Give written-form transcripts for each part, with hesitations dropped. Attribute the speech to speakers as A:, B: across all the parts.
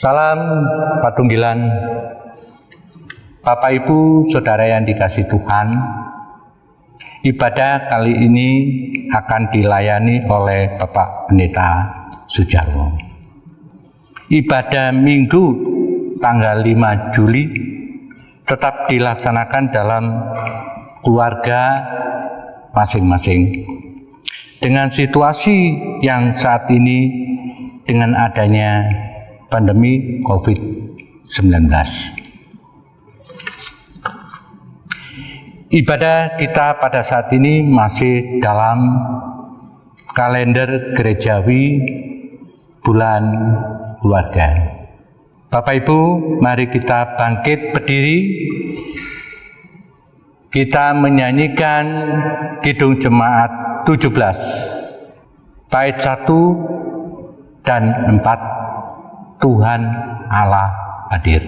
A: Salam Patunggilan, Bapak Ibu Saudara yang dikasihi Tuhan. Ibadah kali ini akan dilayani oleh Bapak Pendeta Sujarwo. Ibadah Minggu tanggal 5 Juli tetap dilaksanakan dalam keluarga masing-masing. Dengan situasi yang saat ini dengan adanya pandemi COVID-19. Ibadah kita pada saat ini masih dalam kalender gerejawi bulan keluarga. Bapak Ibu, mari kita bangkit berdiri. Kita menyanyikan Kidung Jemaat 17, bait 1 dan 4, Tuhan Allah hadir.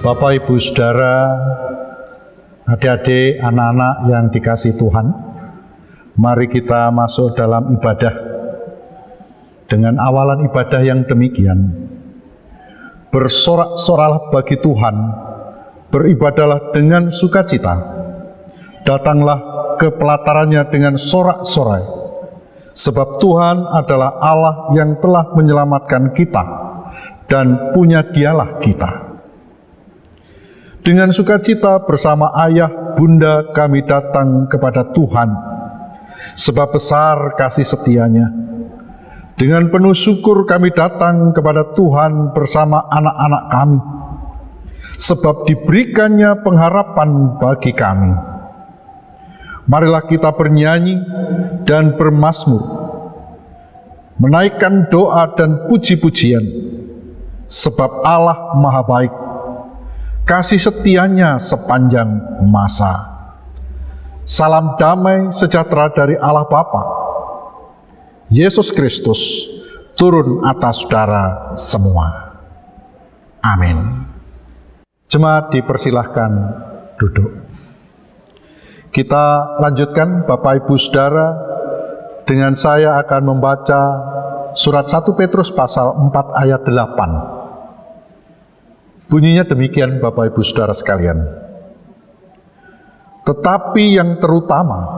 B: Bapak, Ibu, Saudara, adik-adik, anak-anak yang dikasihi Tuhan, mari kita masuk dalam ibadah dengan awalan ibadah yang demikian. Bersorak-soraklah bagi Tuhan, beribadahlah dengan sukacita, datanglah ke pelatarannya dengan sorak-sorai, sebab Tuhan adalah Allah yang telah menyelamatkan kita dan punya Dialah kita. Dengan sukacita bersama ayah bunda kami datang kepada Tuhan, sebab besar kasih setianya. Dengan penuh syukur kami datang kepada Tuhan bersama anak-anak kami, sebab diberikannya pengharapan bagi kami. Marilah kita bernyanyi dan bermazmur, menaikkan doa dan puji-pujian, sebab Allah Maha Baik, kasih setianya sepanjang masa. Salam damai sejahtera dari Allah Bapa, Yesus Kristus turun atas saudara semua. Amin. Jemaat dipersilahkan duduk. Kita lanjutkan, Bapak Ibu Saudara, dengan saya akan membaca surat 1 Petrus pasal 4 ayat 8. Bunyinya demikian, Bapak Ibu Saudara sekalian. Tetapi yang terutama,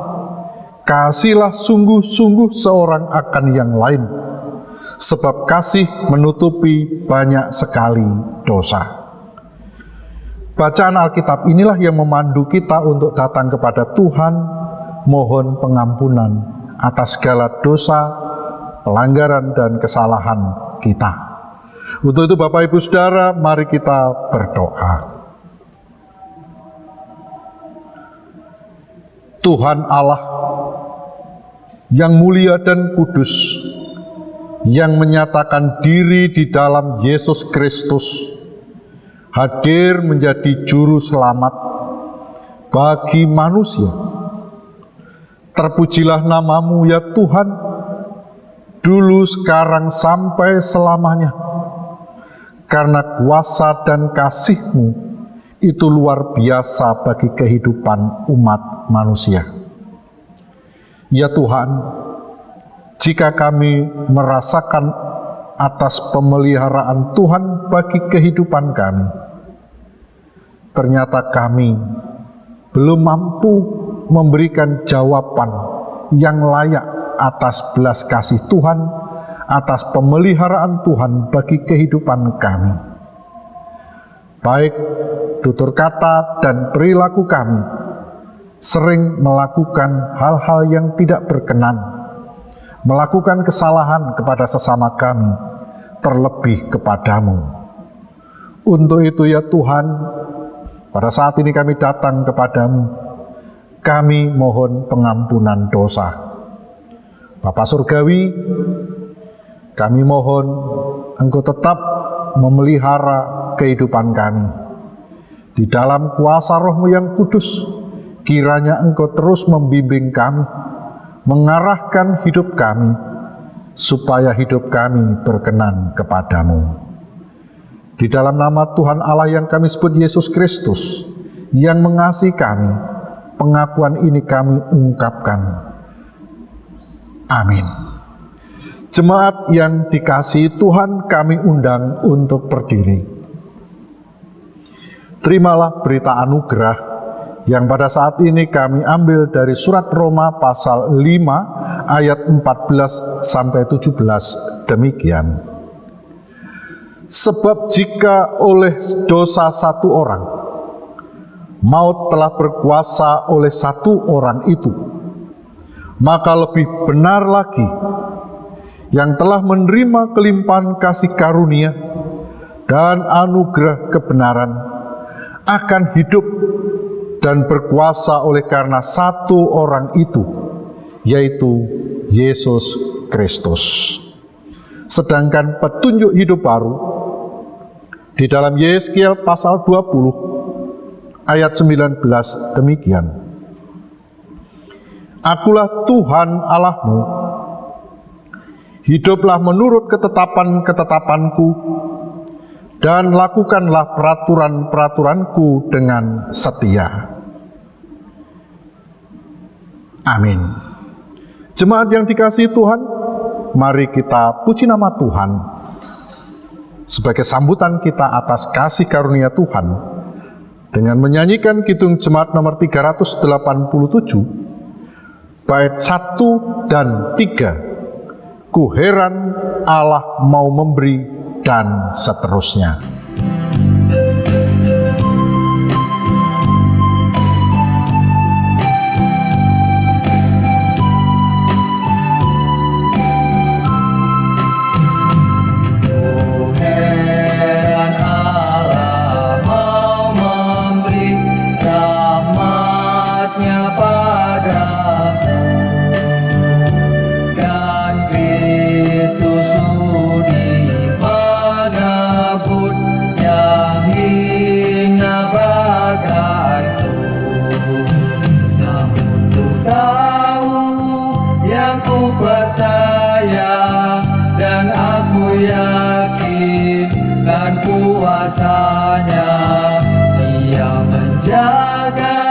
B: kasihlah sungguh-sungguh seorang akan yang lain, sebab kasih menutupi banyak sekali dosa. Bacaan Alkitab inilah yang memandu kita untuk datang kepada Tuhan, mohon pengampunan atas segala dosa, pelanggaran, dan kesalahan kita. Untuk itu Bapak Ibu Saudara, mari kita berdoa. Tuhan Allah yang mulia dan kudus, yang menyatakan diri di dalam Yesus Kristus, hadir menjadi juru selamat bagi manusia. Terpujilah nama-Mu ya Tuhan, dulu, sekarang, sampai selamanya. Karena kuasa dan kasih-Mu itu luar biasa bagi kehidupan umat manusia. Ya Tuhan, jika kami merasakan atas pemeliharaan Tuhan bagi kehidupan kami, ternyata kami belum mampu memberikan jawaban yang layak atas belas kasih Tuhan, atas pemeliharaan Tuhan bagi kehidupan kami. Baik tutur kata dan perilaku kami sering melakukan hal-hal yang tidak berkenan, melakukan kesalahan kepada sesama kami, terlebih kepadamu. Untuk itu ya Tuhan, pada saat ini kami datang kepadamu, kami mohon pengampunan dosa. Bapa Surgawi, kami mohon Engkau tetap memelihara kehidupan kami. Di dalam kuasa Roh-Mu yang kudus, kiranya Engkau terus membimbing kami, mengarahkan hidup kami, supaya hidup kami berkenan kepadamu. Di dalam nama Tuhan Allah yang kami sebut Yesus Kristus, yang mengasihi kami, pengakuan ini kami ungkapkan. Amin. Jemaat yang dikasihi Tuhan, kami undang untuk berdiri. Terimalah berita anugerah yang pada saat ini kami ambil dari surat Roma pasal 5 ayat 14 sampai 17 demikian. Sebab jika oleh dosa satu orang, maut telah berkuasa oleh satu orang itu, maka lebih benar lagi yang telah menerima kelimpahan kasih karunia dan anugerah kebenaran akan hidup dan berkuasa oleh karena satu orang itu, yaitu Yesus Kristus. Sedangkan petunjuk hidup baru di dalam Yeskiel pasal 20 ayat 19 demikian. Akulah Tuhan Allahmu, hiduplah menurut ketetapan-ketetapanku, dan lakukanlah peraturan-peraturanku dengan setia. Amin. Jemaat yang dikasihi Tuhan, mari kita puji nama Tuhan sebagai sambutan kita atas kasih karunia Tuhan dengan menyanyikan kidung jemaat nomor 387 bait 1 dan 3. Ku heran Allah mau memberi, dan seterusnya.
C: Kuasanya Dia menjaga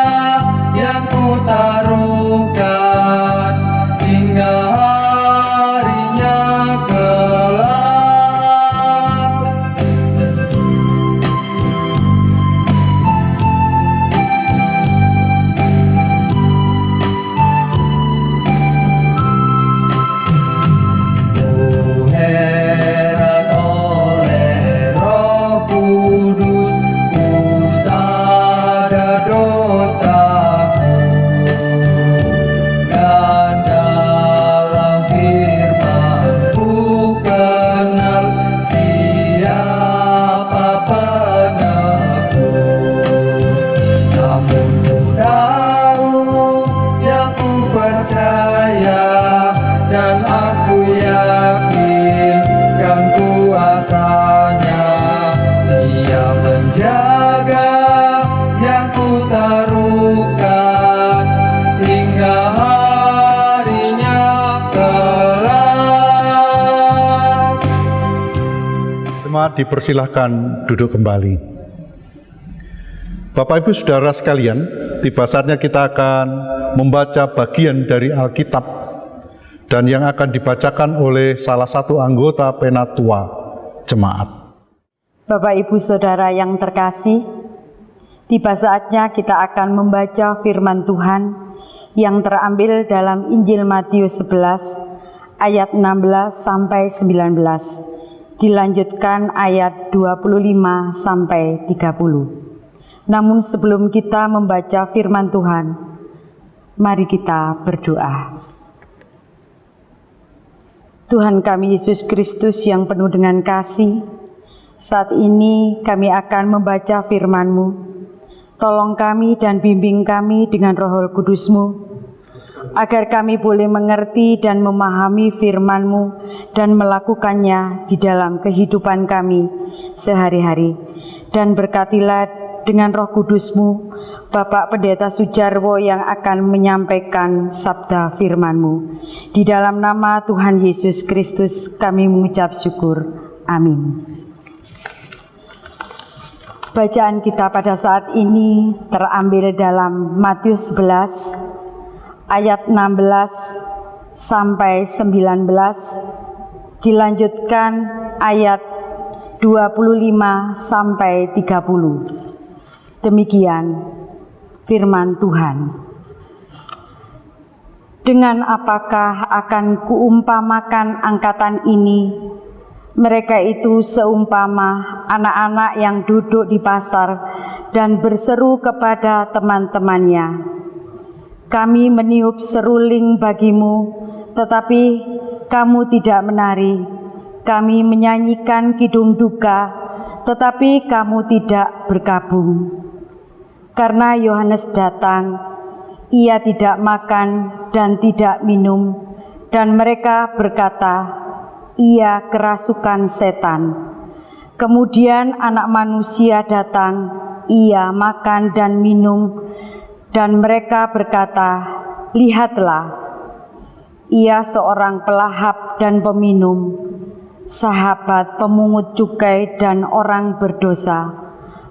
C: yang ku taruhkan hingga harinya kelak. Ku heran oleh Roh Kudus, ku sadar dosaku, dan dalam firman ku kenal siapa penebus. Namun ku tahu yang ku percaya, dan aku yakin kan kuasanya. Dia menjaga yang ku taruhkan hingga harinya kelak.
B: Jemaat dipersilahkan duduk kembali. Bapak Ibu Saudara sekalian, tiba saatnya kita akan membaca bagian dari Alkitab dan yang akan dibacakan oleh salah satu anggota Penatua Jemaat.
D: Bapak Ibu Saudara yang terkasih, tiba saatnya kita akan membaca firman Tuhan yang terambil dalam Injil Matius 11 ayat 16 sampai 19, dilanjutkan ayat 25 sampai 30. Namun sebelum kita membaca firman Tuhan, mari kita berdoa. Tuhan kami Yesus Kristus yang penuh dengan kasih, saat ini kami akan membaca firman-Mu. Tolong kami dan bimbing kami dengan Roh Kudus-Mu, agar kami boleh mengerti dan memahami firman-Mu dan melakukannya di dalam kehidupan kami sehari-hari. Dan berkatilah dengan Roh Kudus-Mu, Bapak Pendeta Sujarwo yang akan menyampaikan sabda firman-Mu. Di dalam nama Tuhan Yesus Kristus kami mengucap syukur. Amin. Bacaan kita pada saat ini terambil dalam Matius 11 ayat 16 sampai 19, dilanjutkan ayat 25 sampai 30. Demikian firman Tuhan. Dengan apakah akan kuumpamakan angkatan ini? Mereka itu seumpama anak-anak yang duduk di pasar dan berseru kepada teman-temannya, "Kami meniup seruling bagimu, tetapi kamu tidak menari. Kami menyanyikan kidung duka, tetapi kamu tidak berkabung." Karena Yohanes datang, ia tidak makan dan tidak minum, dan mereka berkata, "Ia kerasukan setan." Kemudian Anak Manusia datang, ia makan dan minum, dan mereka berkata, "Lihatlah, ia seorang pelahap dan peminum, sahabat pemungut cukai dan orang berdosa,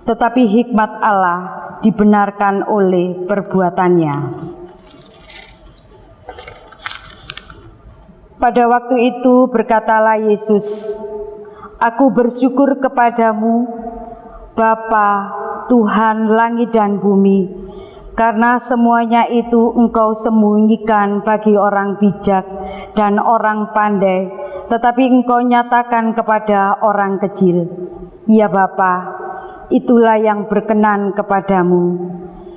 D: tetapi hikmat Allah dibenarkan oleh perbuatannya." Pada waktu itu berkatalah Yesus, "Aku bersyukur kepadamu, Bapa, Tuhan langit dan bumi, karena semuanya itu Engkau sembunyikan bagi orang bijak dan orang pandai, tetapi Engkau nyatakan kepada orang kecil. Ya Bapa, itulah yang berkenan kepadamu.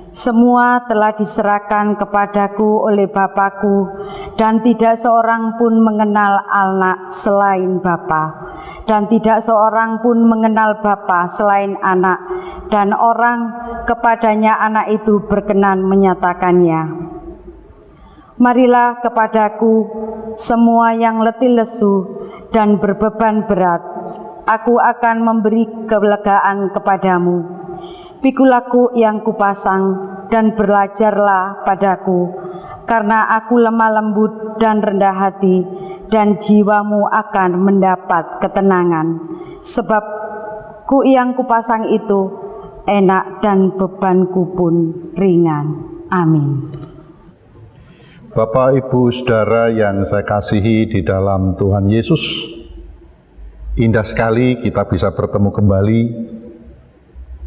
D: Semua telah diserahkan kepadaku oleh Bapakku, dan tidak seorang pun mengenal Anak selain Bapa, dan tidak seorang pun mengenal Bapa selain Anak, dan orang kepadanya Anak itu berkenan menyatakannya. Marilah kepadaku semua yang letih lesu dan berbeban berat, aku akan memberi kelegaan kepadamu. Pikulah yang kupasang dan belajarlah padaku, karena aku lemah lembut dan rendah hati, dan jiwamu akan mendapat ketenangan. Sebab yang kupasang itu enak dan bebanku pun ringan. Amin.
B: Bapak, Ibu, Saudara yang saya kasihi di dalam Tuhan Yesus, indah sekali kita bisa bertemu kembali,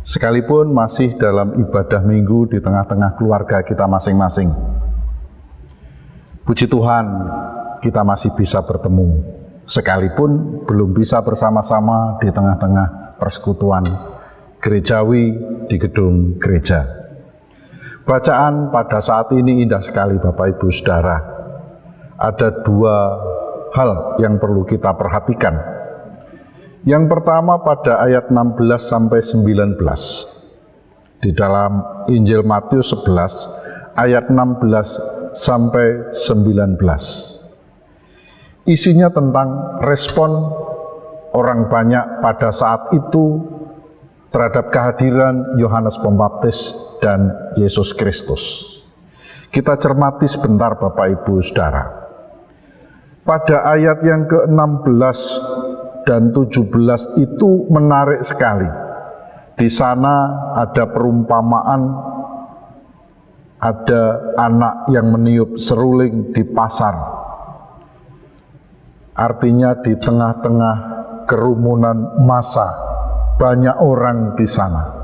B: sekalipun masih dalam ibadah minggu di tengah-tengah keluarga kita masing-masing. Puji Tuhan, kita masih bisa bertemu, sekalipun belum bisa bersama-sama di tengah-tengah persekutuan gerejawi di gedung gereja. Bacaan pada saat ini indah sekali Bapak Ibu Saudara. Ada dua hal yang perlu kita perhatikan. Yang pertama pada ayat 16 sampai 19. Di dalam Injil Matius 11 ayat 16 sampai 19. Isinya tentang respon orang banyak pada saat itu terhadap kehadiran Yohanes Pembaptis dan Yesus Kristus. Kita cermati sebentar Bapak Ibu Saudara. Pada ayat yang ke-16 dan 17 itu menarik sekali. Di sana ada perumpamaan, ada anak yang meniup seruling di pasar. Artinya di tengah-tengah kerumunan massa, banyak orang di sana.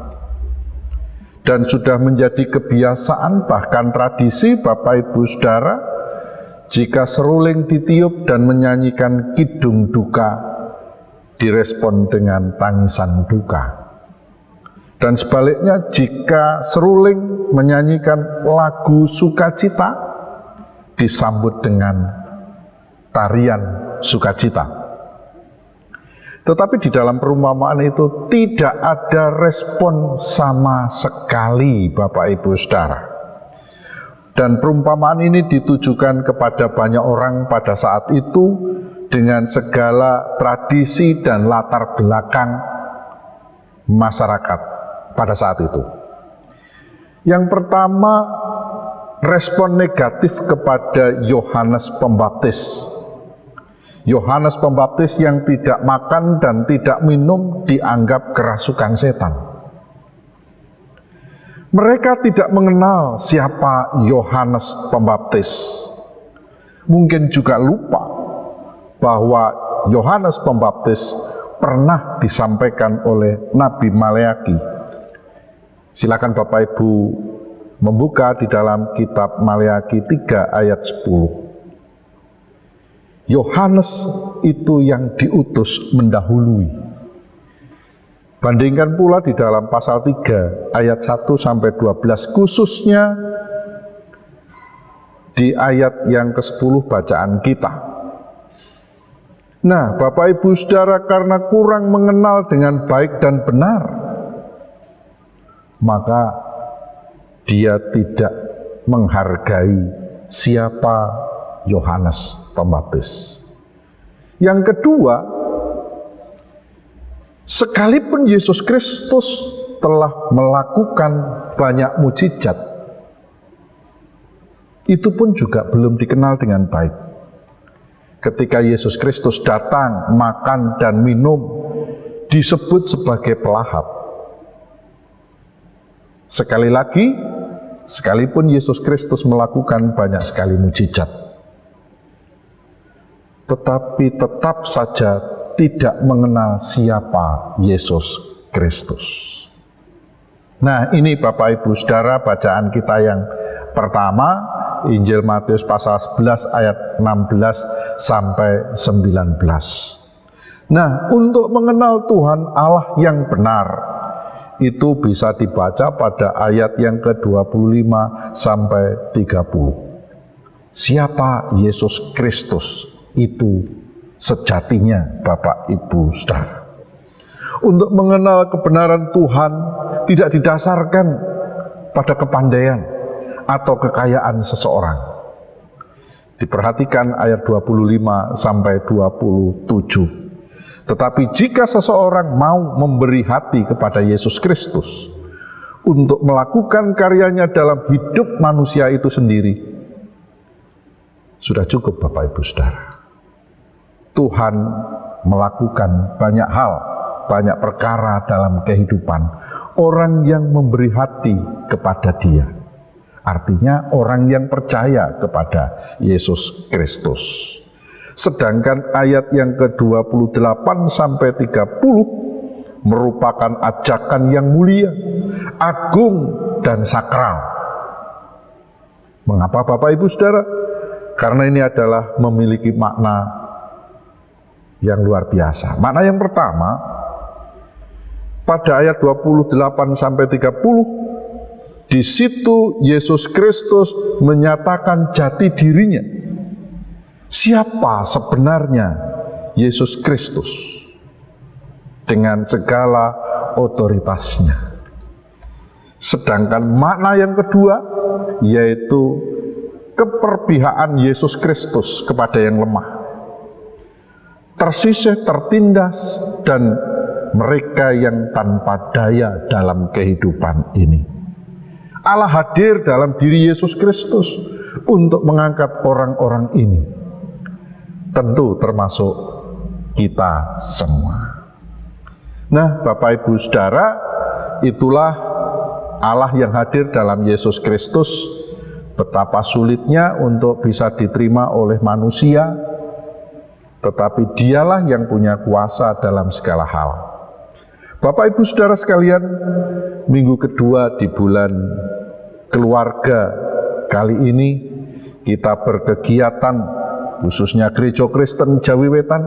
B: Dan sudah menjadi kebiasaan, bahkan tradisi Bapak Ibu Saudara, jika seruling ditiup dan menyanyikan kidung duka, direspon dengan tangisan duka. Dan sebaliknya, jika seruling menyanyikan lagu sukacita, disambut dengan tarian sukacita. Tetapi di dalam perumpamaan itu tidak ada respon sama sekali, Bapak Ibu Saudara. Dan perumpamaan ini ditujukan kepada banyak orang pada saat itu dengan segala tradisi dan latar belakang masyarakat pada saat itu. Yang pertama, respon negatif kepada Yohanes Pembaptis. Yohanes Pembaptis yang tidak makan dan tidak minum dianggap kerasukan setan. Mereka tidak mengenal siapa Yohanes Pembaptis. Mungkin juga lupa bahwa Yohanes Pembaptis pernah disampaikan oleh Nabi Maleaki. Silakan Bapak Ibu membuka di dalam kitab Maleaki 3 ayat 10. Yohanes itu yang diutus mendahului. Bandingkan pula di dalam pasal 3 ayat 1 sampai 12, khususnya di ayat yang ke-10 bacaan kita. Nah, Bapak Ibu Saudara, karena kurang mengenal dengan baik dan benar, maka dia tidak menghargai siapa Yohanes Pembaptis. Yang kedua, sekalipun Yesus Kristus telah melakukan banyak mukjizat, itu pun juga belum dikenal dengan baik. Ketika Yesus Kristus datang, makan dan minum, disebut sebagai pelahap. Sekali lagi, sekalipun Yesus Kristus melakukan banyak sekali mukjizat, tetapi tetap saja tidak mengenal siapa Yesus Kristus. Nah, ini Bapak Ibu Saudara bacaan kita yang pertama, Injil Matius pasal 11 ayat 16 sampai 19. Nah, untuk mengenal Tuhan Allah yang benar, itu bisa dibaca pada ayat yang ke-25 sampai 30. Siapa Yesus Kristus itu sejatinya, Bapak Ibu Saudara. Untuk mengenal kebenaran Tuhan tidak didasarkan pada kepandaian atau kekayaan seseorang. Diperhatikan ayat 25 sampai 27. Tetapi jika seseorang mau memberi hati kepada Yesus Kristus untuk melakukan karyanya dalam hidup manusia itu sendiri, sudah cukup Bapak Ibu Saudara. Tuhan melakukan banyak hal, banyak perkara dalam kehidupan orang yang memberi hati kepada Dia. Artinya orang yang percaya kepada Yesus Kristus. Sedangkan ayat yang ke-28 sampai 30 merupakan ajakan yang mulia, agung dan sakral. Mengapa Bapak Ibu Saudara? Karena ini adalah memiliki makna yang luar biasa. Makna yang pertama, pada ayat 28 sampai 30, di situ Yesus Kristus menyatakan jati dirinya. Siapa sebenarnya Yesus Kristus dengan segala otoritasnya. Sedangkan makna yang kedua yaitu keperpihakan Yesus Kristus kepada yang lemah, tersisih, tertindas, dan mereka yang tanpa daya dalam kehidupan ini. Allah hadir dalam diri Yesus Kristus untuk mengangkat orang-orang ini. Tentu termasuk kita semua. Nah, Bapak Ibu Saudara, itulah Allah yang hadir dalam Yesus Kristus. Betapa sulitnya untuk bisa diterima oleh manusia, tetapi Dialah yang punya kuasa dalam segala hal. Bapak Ibu Saudara sekalian, minggu kedua di bulan keluarga kali ini kita berkegiatan, khususnya Gereja Kristen Jawi Wetan,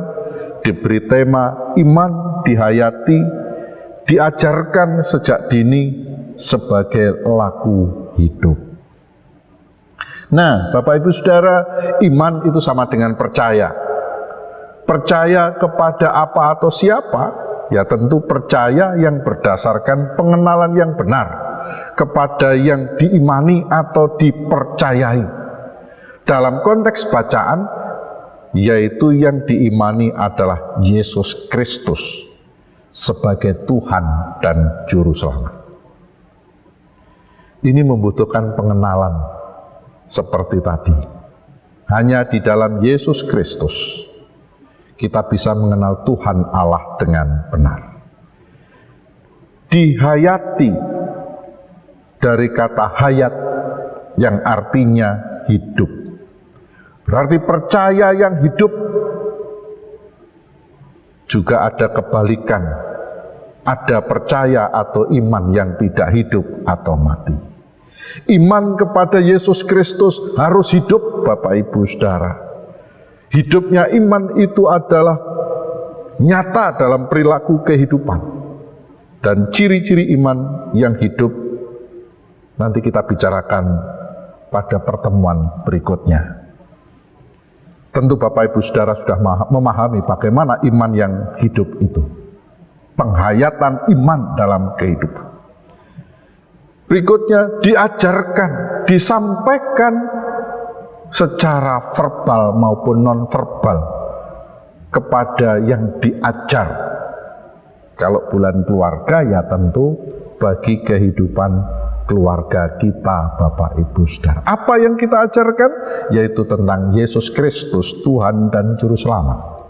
B: diberi tema iman dihayati, diajarkan sejak dini sebagai laku hidup. Nah, Bapak Ibu Saudara, iman itu sama dengan percaya. Percaya kepada apa atau siapa? Ya tentu percaya yang berdasarkan pengenalan yang benar kepada yang diimani atau dipercayai. Dalam konteks bacaan, yaitu yang diimani adalah Yesus Kristus sebagai Tuhan dan Juru Selamat. Ini membutuhkan pengenalan seperti tadi. Hanya di dalam Yesus Kristus kita bisa mengenal Tuhan Allah dengan benar. Dihayati dari kata hayat yang artinya hidup. Berarti percaya yang hidup. Juga ada kebalikan. Ada percaya atau iman yang tidak hidup atau mati. Iman kepada Yesus Kristus harus hidup, Bapak Ibu Saudara. Hidupnya iman itu adalah nyata dalam perilaku kehidupan. Dan ciri-ciri iman yang hidup nanti kita bicarakan pada pertemuan berikutnya. Tentu Bapak Ibu Saudara sudah memahami bagaimana iman yang hidup itu. Penghayatan iman dalam kehidupan. Berikutnya diajarkan, disampaikan secara verbal maupun non-verbal kepada yang diajar. Kalau bulan keluarga ya tentu bagi kehidupan keluarga kita, Bapak Ibu Saudara. Apa yang kita ajarkan? Yaitu tentang Yesus Kristus, Tuhan dan Juru Selamat.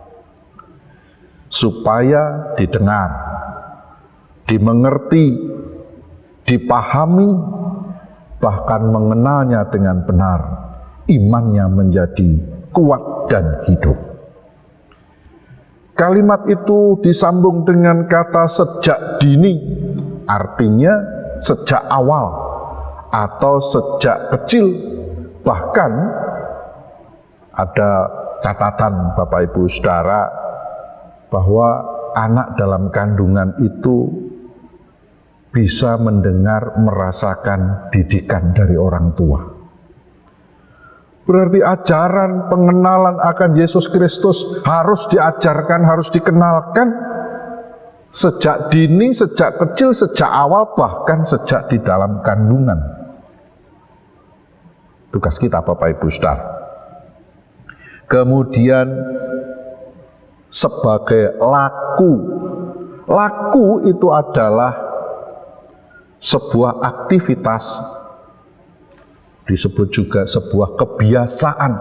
B: Supaya didengar, dimengerti, dipahami, bahkan mengenalnya dengan benar, imannya menjadi kuat dan hidup. Kalimat itu disambung dengan kata sejak dini, artinya sejak awal atau sejak kecil. Bahkan ada catatan Bapak Ibu Saudara bahwa anak dalam kandungan itu bisa mendengar, merasakan didikan dari orang tua. Berarti ajaran pengenalan akan Yesus Kristus harus diajarkan, harus dikenalkan sejak dini, sejak kecil, sejak awal, bahkan sejak di dalam kandungan. Tugas kita Bapak Ibu Saudara. Kemudian sebagai laku. Laku itu adalah sebuah aktivitas, disebut juga sebuah kebiasaan.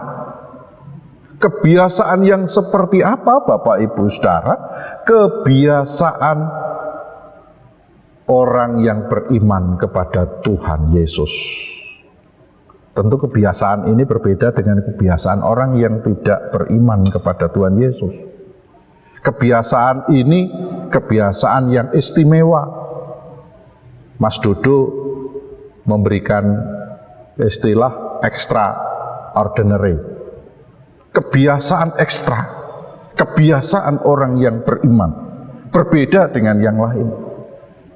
B: Kebiasaan yang seperti apa Bapak Ibu Saudara? Kebiasaan orang yang beriman kepada Tuhan Yesus. Tentu kebiasaan ini berbeda dengan kebiasaan orang yang tidak beriman kepada Tuhan Yesus. Kebiasaan ini kebiasaan yang istimewa. Mas Dodo memberikan istilah extraordinary. Kebiasaan ekstra, kebiasaan orang yang beriman, berbeda dengan yang lain.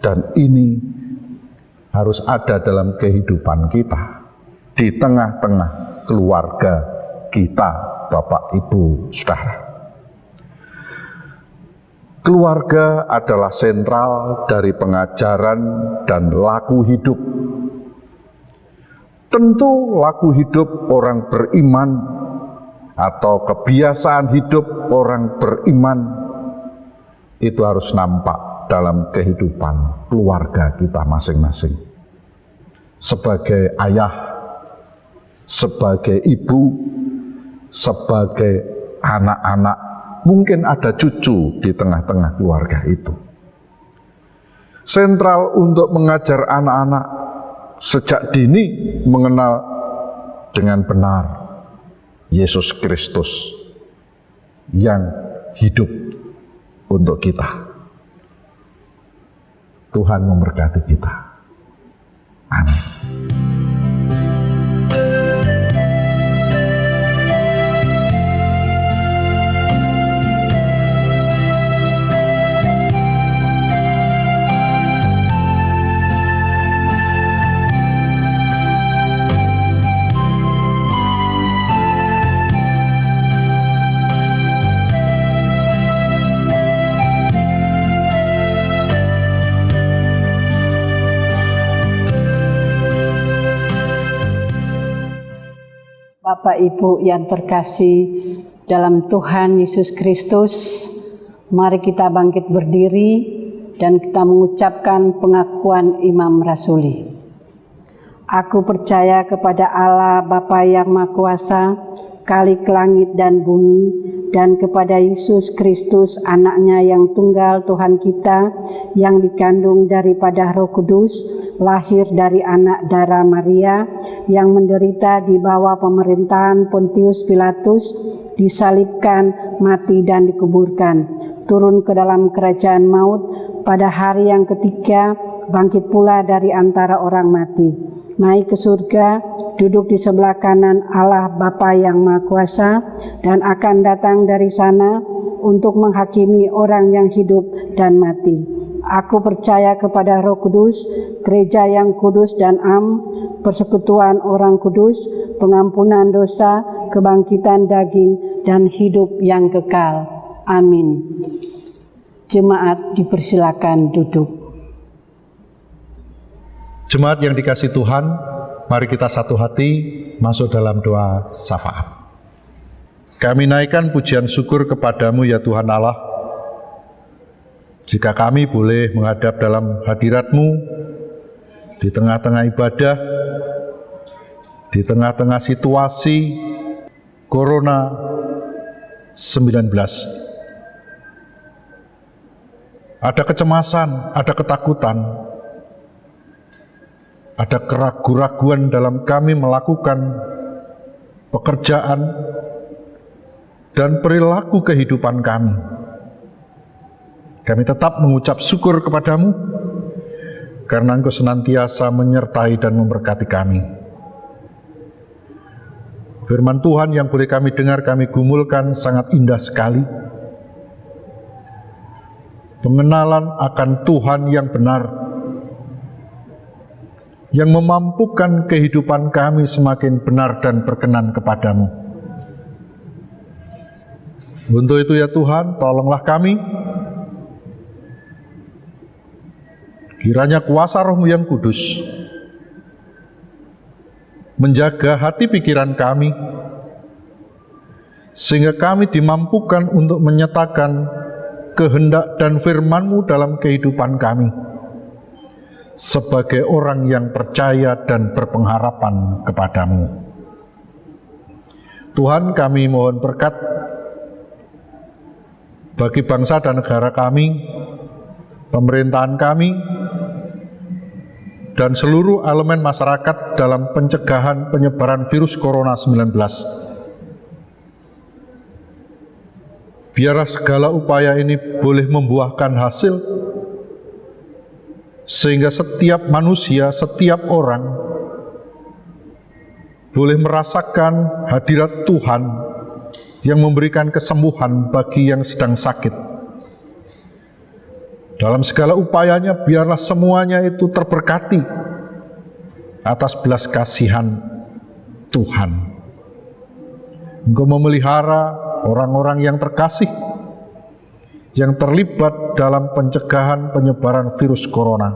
B: Dan ini harus ada dalam kehidupan kita, di tengah-tengah keluarga kita, Bapak Ibu Saudara. Keluarga adalah sentral dari pengajaran dan laku hidup. Tentu laku hidup orang beriman atau kebiasaan hidup orang beriman itu harus nampak dalam kehidupan keluarga kita masing-masing. Sebagai ayah, sebagai ibu, sebagai anak-anak, mungkin ada cucu di tengah-tengah keluarga itu. sentral untuk mengajar anak-anak sejak dini mengenal dengan benar Yesus Kristus yang hidup untuk kita. Tuhan memberkati kita. Amin.
E: Bapak Ibu yang terkasih dalam Tuhan Yesus Kristus, mari kita bangkit berdiri dan kita mengucapkan pengakuan Imam Rasuli. Aku percaya kepada Allah Bapa yang Maha Kuasa, Khalik langit dan bumi, dan kepada Yesus Kristus anaknya yang tunggal Tuhan kita, yang dikandung daripada Roh Kudus, lahir dari anak darah Maria, yang menderita di bawah pemerintahan Pontius Pilatus, disalibkan, mati dan dikuburkan, turun ke dalam kerajaan maut, pada hari yang ketiga bangkit pula dari antara orang mati, naik ke surga, duduk di sebelah kanan Allah Bapa yang Maha Kuasa, dan akan datang dari sana untuk menghakimi orang yang hidup dan mati. Aku percaya kepada Roh Kudus, gereja yang kudus dan am, persekutuan orang kudus, pengampunan dosa, kebangkitan daging, dan hidup yang kekal. Amin. Jemaat dipersilakan duduk.
B: Jemaat yang dikasihi Tuhan, mari kita satu hati masuk dalam doa syafaat. Kami naikkan pujian syukur kepadamu ya Tuhan Allah, jika kami boleh menghadap dalam hadirat-Mu di tengah-tengah ibadah, di tengah-tengah situasi Corona 19. Ada kecemasan, ada ketakutan, ada keraguan-raguan dalam kami melakukan pekerjaan dan perilaku kehidupan kami. Kami tetap mengucap syukur kepadamu karena Engkau senantiasa menyertai dan memberkati kami. Firman Tuhan yang boleh kami dengar, kami gumulkan sangat indah sekali. Pengenalan akan Tuhan yang benar, yang memampukan kehidupan kami semakin benar dan berkenan kepadamu. Untuk itu ya Tuhan, tolonglah kami, kiranya kuasa Roh-Mu yang kudus menjaga hati pikiran kami, sehingga kami dimampukan untuk menyatakan kehendak dan firman-Mu dalam kehidupan kami, sebagai orang yang percaya dan berpengharapan kepadamu. Tuhan, kami mohon berkat bagi bangsa dan negara kami, pemerintahan kami, dan seluruh elemen masyarakat dalam pencegahan penyebaran virus Corona 19. Biarlah segala upaya ini boleh membuahkan hasil, sehingga setiap manusia, setiap orang boleh merasakan hadirat Tuhan yang memberikan kesembuhan bagi yang sedang sakit. Dalam segala upayanya, biarlah semuanya itu terberkati atas belas kasihan Tuhan. Engkau memelihara orang-orang yang terkasih yang terlibat dalam pencegahan penyebaran virus corona.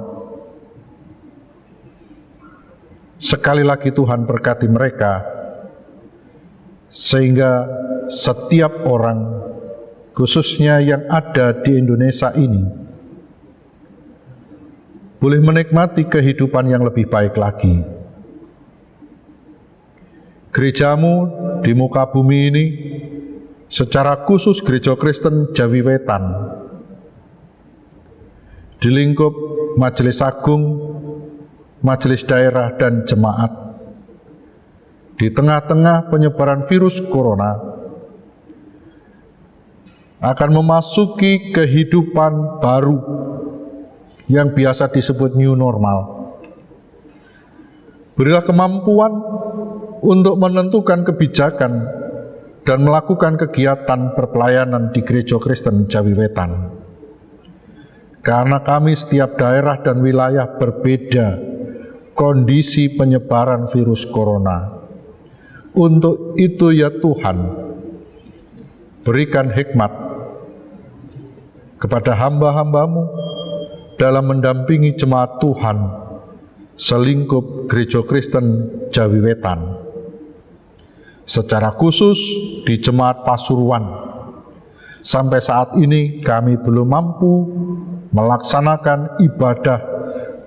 B: Sekali lagi Tuhan berkati mereka, sehingga setiap orang, khususnya yang ada di Indonesia ini, boleh menikmati kehidupan yang lebih baik lagi. Gerejamu di muka bumi ini, secara khusus Gereja Kristen Jawi Wetan, di lingkup Majelis Agung, Majelis Daerah, dan Jemaat. Di tengah-tengah penyebaran virus corona, akan memasuki kehidupan baru yang biasa disebut new normal. Berilah kemampuan untuk menentukan kebijakan dan melakukan kegiatan perpelayanan di Gereja Kristen Jawi Wetan. Karena kami setiap daerah dan wilayah berbeda kondisi penyebaran virus corona. Untuk itu ya Tuhan, berikan hikmat kepada hamba-hamba-Mu dalam mendampingi jemaat Tuhan selingkup Gereja Kristen Jawi Wetan. Secara khusus di Jemaat Pasuruan, sampai saat ini kami belum mampu melaksanakan ibadah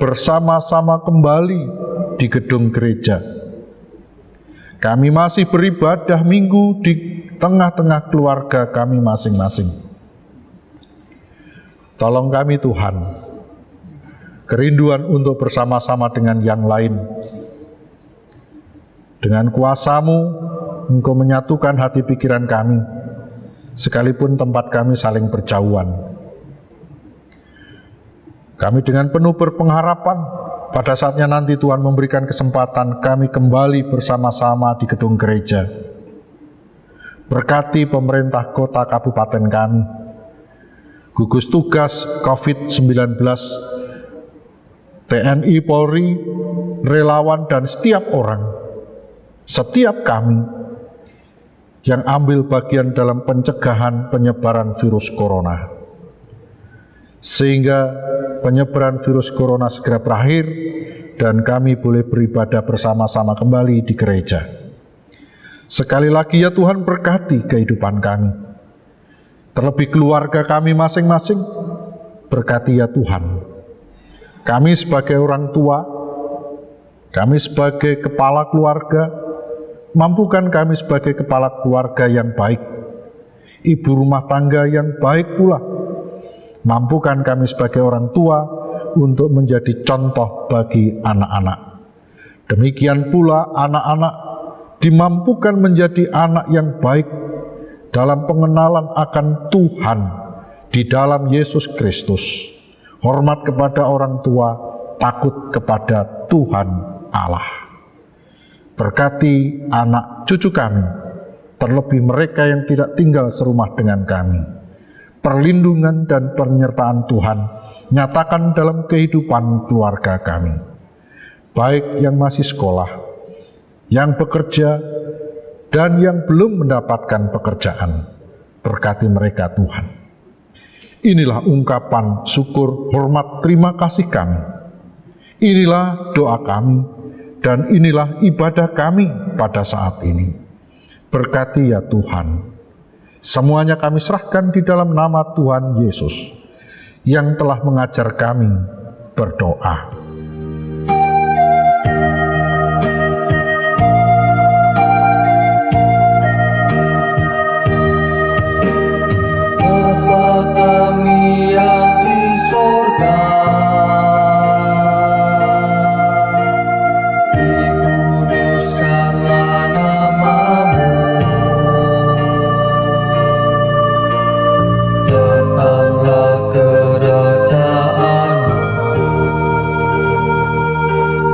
B: bersama-sama kembali di gedung gereja. Kami masih beribadah minggu di tengah-tengah keluarga kami masing-masing. Tolong kami Tuhan, kerinduan untuk bersama-sama dengan yang lain. Dengan kuasa-Mu, Engkau menyatukan hati pikiran kami, sekalipun tempat kami saling berjauhan. Kami dengan penuh berpengharapan, pada saatnya nanti Tuhan memberikan kesempatan kami kembali bersama-sama di gedung gereja. Berkati pemerintah kota kabupaten kami, gugus tugas COVID-19, TNI, Polri, relawan, dan setiap orang, setiap kami yang ambil bagian dalam pencegahan penyebaran virus corona. Sehingga penyebaran virus corona segera berakhir dan kami boleh beribadah bersama-sama kembali di gereja. Sekali lagi ya Tuhan, berkati kehidupan kami. Terlebih keluarga kami masing-masing, berkati ya Tuhan. Kami sebagai orang tua, kami sebagai kepala keluarga, mampukan kami sebagai kepala keluarga yang baik, ibu rumah tangga yang baik pula. Mampukan kami sebagai orang tua untuk menjadi contoh bagi anak-anak. Demikian pula anak-anak dimampukan menjadi anak yang baik dalam pengenalan akan Tuhan di dalam Yesus Kristus. Hormat kepada orang tua, takut kepada Tuhan Allah. Berkati anak cucu kami, terlebih mereka yang tidak tinggal serumah dengan kami. Perlindungan dan penyertaan Tuhan nyatakan dalam kehidupan keluarga kami, baik yang masih sekolah, yang bekerja, dan yang belum mendapatkan pekerjaan. Berkati mereka Tuhan. Inilah ungkapan syukur, hormat, terima kasih kami. Inilah doa kami, dan inilah ibadah kami pada saat ini. Berkati ya Tuhan. Semuanya kami serahkan di dalam nama Tuhan Yesus yang telah mengajar kami berdoa.
C: Bapa kami yang di surga, dikuduskanlah nama-Mu. Datanglah kerajaan-Mu,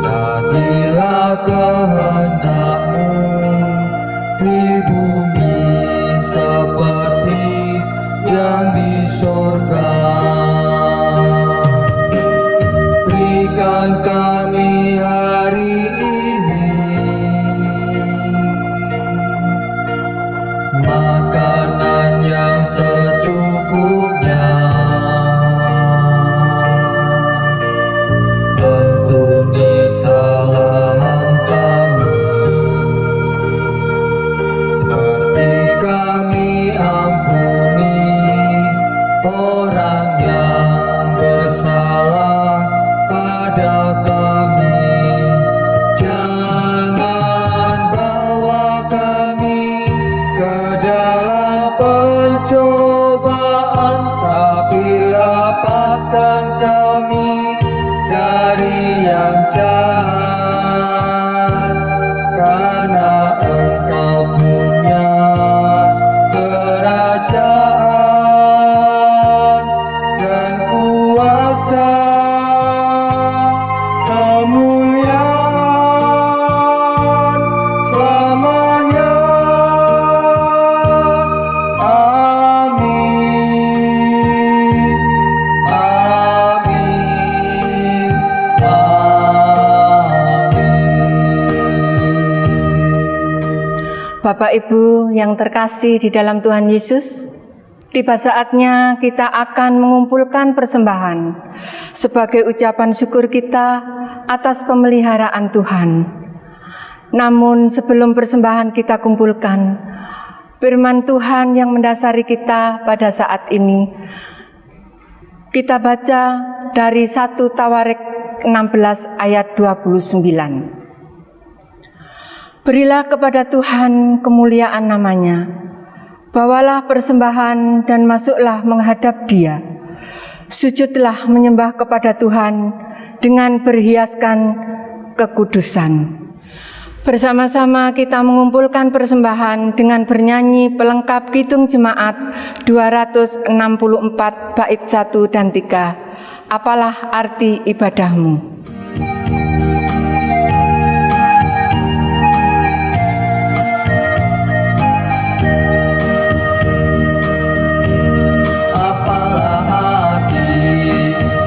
C: jadilah kehendak-Mu di bumi seperti yang di surga. Berikan kami hari ini makanan yang secukupnya. Ampuni kesalahan kami, seperti kami ampuni orang yang bersalah pada kami. Jangan bawa kami ke dalam pencobaan, tapi lepaskan kami kerajaan, karena Engkau punya kerajaan dan kuasa, kemuliaan selamanya. Amin. Amin.
F: Bapak Ibu yang terkasih di dalam Tuhan Yesus, tiba saatnya kita akan mengumpulkan persembahan sebagai ucapan syukur kita atas pemeliharaan Tuhan. Namun sebelum persembahan kita kumpulkan, firman Tuhan yang mendasari kita pada saat ini, kita baca dari 1 Tawarik 16 ayat 29. Berilah kepada Tuhan kemuliaan namanya, bawalah persembahan dan masuklah menghadap Dia. Sujudlah menyembah kepada Tuhan dengan berhiaskan kekudusan. Bersama-sama kita mengumpulkan persembahan dengan bernyanyi pelengkap Kidung Jemaat 264 bait 1 dan 3. Apalah arti ibadahmu?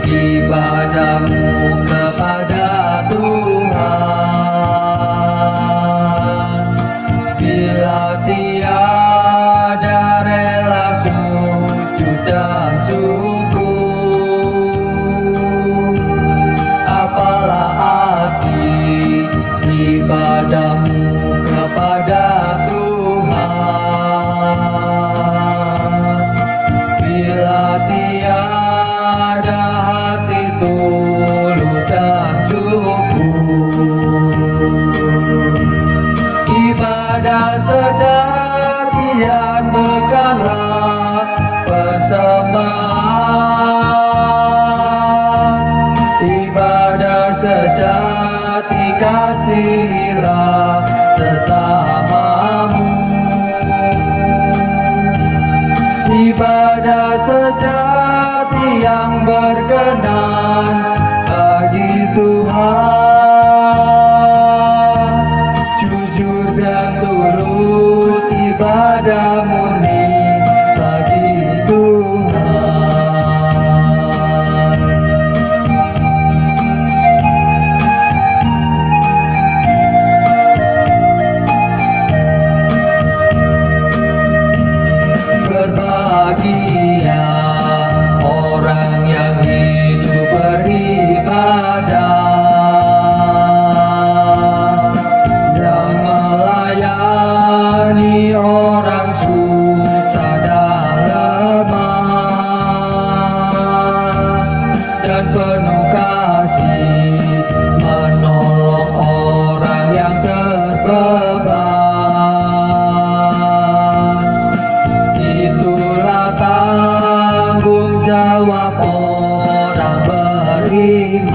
C: Ibadahmu kepada Tuhan, bila tiada rela sujud dan syukur. Apalah arti ibadahmu kepada Tuhan, bila tiada hati tulus dan syukur. Ibadah sejati yang bukanlah persembahan, ibadah sejati kasihilah sesamamu. Ibadah sejati yang berkenan bagi Tuhan, jujur dan tulus ibadah murni bagi Tuhan. Berbahagia orang yang hidup beribadah, yang melayani orang susah dan lemah, dan penuh kasih menolong orang yang terbeban. Itulah tanggung jawab orang beriman.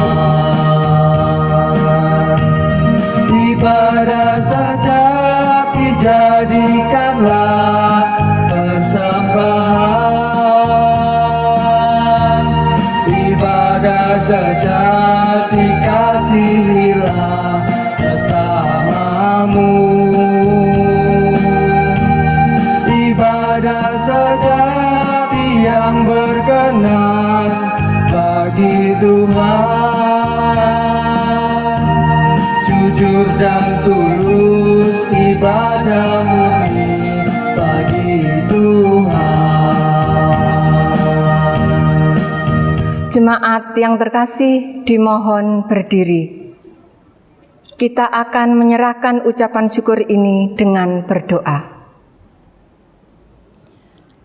C: Ibadah sejati jadikanlah persembahan, ibadah sejati kasihilah sesamamu. Ibadah sejati yang berkenan bagi Tuhan, jujur dan tulus ibadah murni bagi Tuhan.
F: Jemaat yang terkasih, dimohon berdiri. Kita akan menyerahkan ucapan syukur ini dengan berdoa.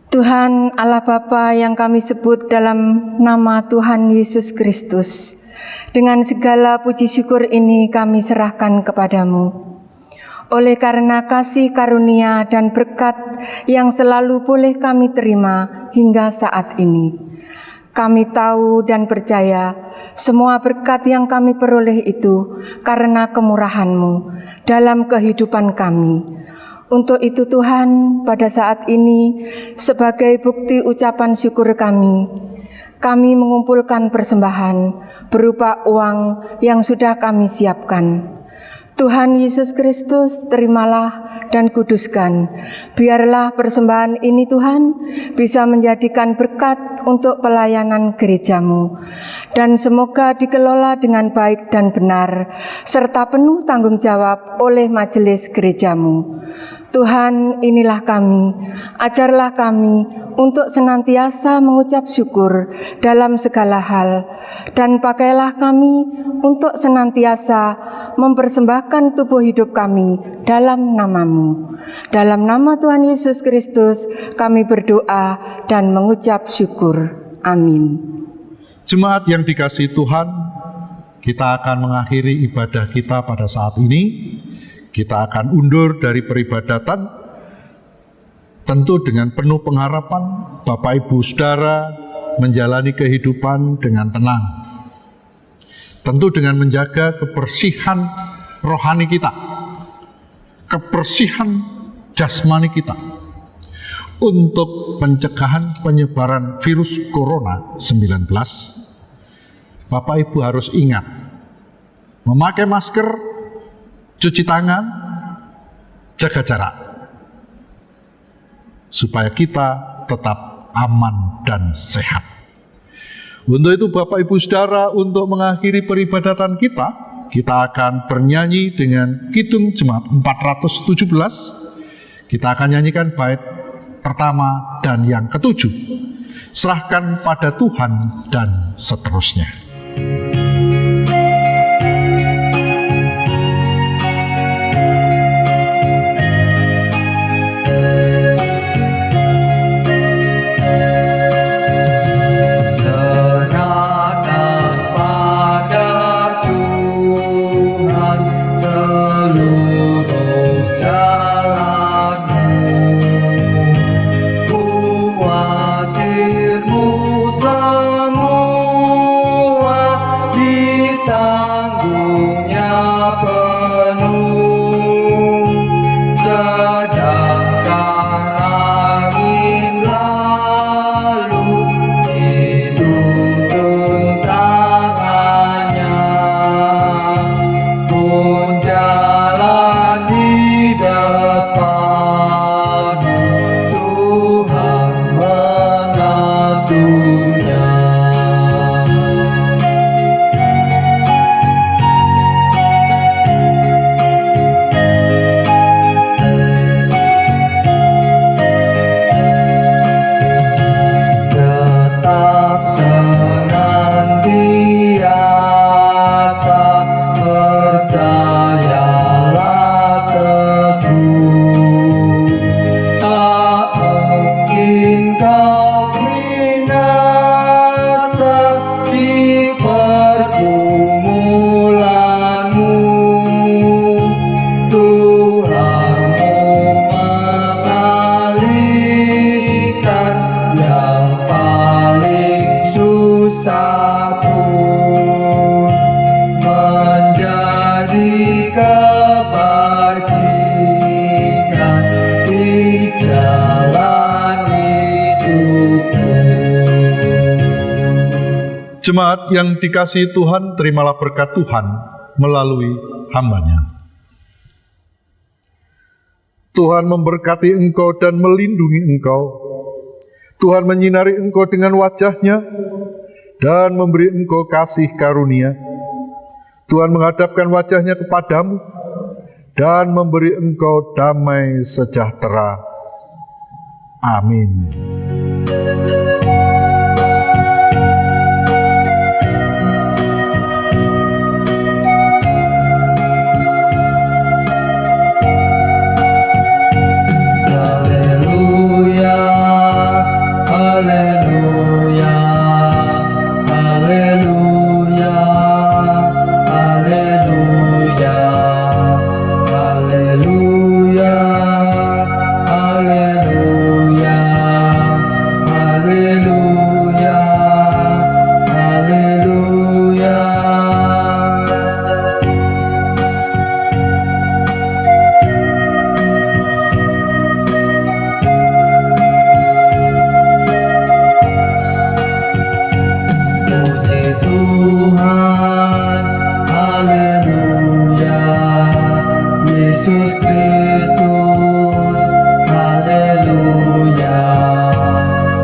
F: Tuhan Allah Bapa yang kami sebut dalam nama Tuhan Yesus Kristus, dengan segala puji syukur ini kami serahkan kepadamu. Oleh karena kasih karunia dan berkat yang selalu boleh kami terima hingga saat ini, Kami tahu dan percaya semua berkat yang kami peroleh itu karena kemurahan-Mu dalam kehidupan kami. Untuk itu Tuhan, pada saat ini sebagai bukti ucapan syukur kami mengumpulkan persembahan berupa uang yang sudah kami siapkan. Tuhan Yesus Kristus, terimalah dan kuduskan. Biarlah persembahan ini Tuhan bisa menjadikan berkat untuk pelayanan gereja-Mu. Dan semoga dikelola dengan baik dan benar, serta penuh tanggung jawab oleh majelis gereja-Mu. Tuhan, inilah kami, ajarlah kami untuk senantiasa mengucap syukur dalam segala hal, dan pakailah kami untuk senantiasa mempersembahkan tubuh hidup kami dalam nama-Mu. Dalam nama Tuhan Yesus Kristus kami berdoa dan mengucap syukur. Amin.
B: Jemaat yang dikasihi Tuhan, kita akan mengakhiri ibadah kita pada saat ini. Kita akan undur dari peribadatan, tentu dengan penuh pengharapan Bapak Ibu Saudara menjalani kehidupan dengan tenang. Tentu dengan menjaga kebersihan rohani kita, kebersihan jasmani kita, untuk pencegahan penyebaran virus corona 19. Bapak Ibu harus ingat, memakai masker, cuci tangan, jaga jarak, supaya kita tetap aman dan sehat. Untuk itu Bapak Ibu Saudara, untuk mengakhiri peribadatan kita akan bernyanyi dengan Kidung Jemaat 417. Kita akan nyanyikan bait pertama dan yang ketujuh, serahkan pada Tuhan, dan seterusnya. Jemaat yang dikasihi Tuhan, terimalah berkat Tuhan melalui hamba-Nya. Tuhan memberkati engkau dan melindungi engkau. Tuhan menyinari engkau dengan wajah-Nya dan memberi engkau kasih karunia. Tuhan menghadapkan wajah-Nya kepadamu dan memberi engkau damai sejahtera. Amin.
C: Haleluya, Yesus Kristus, haleluya.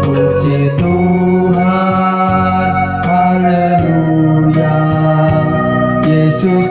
C: Puji Tuhan, haleluya. Yesus